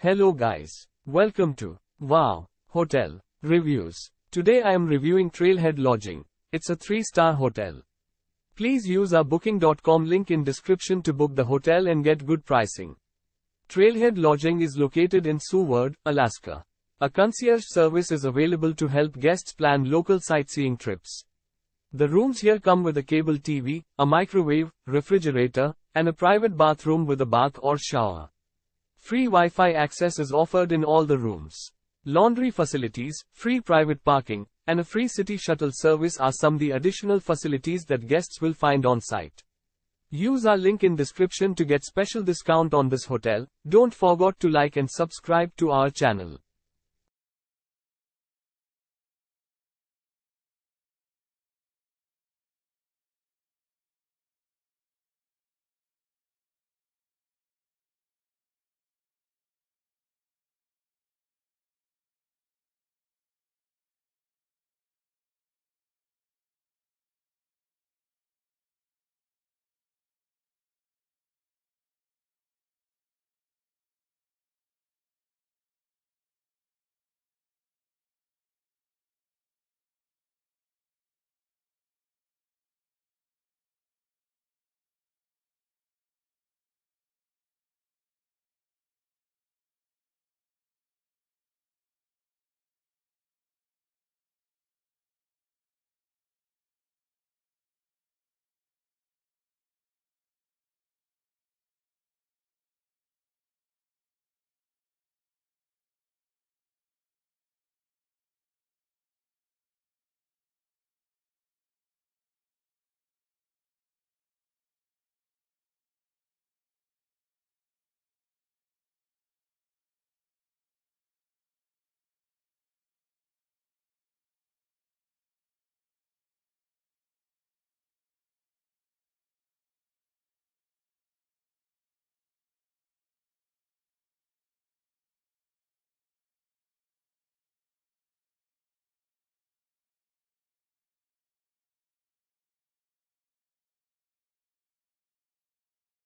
Hello guys. Welcome to Wow Hotel Reviews. Today I am reviewing Trailhead Lodging. It's a 3-star hotel. Please use our booking.com link in description to book the hotel and get good pricing. Trailhead Lodging is located in Seward, Alaska. A concierge service is available to help guests plan local sightseeing trips. The rooms here come with a cable TV, a microwave, refrigerator, and a private bathroom with a bath or shower. Free Wi-Fi access is offered in all the rooms. Laundry facilities, free private parking, and a free city shuttle service are some of the additional facilities that guests will find on site. Use our link in description to get special discount on this hotel. Don't forget to like and subscribe to our channel.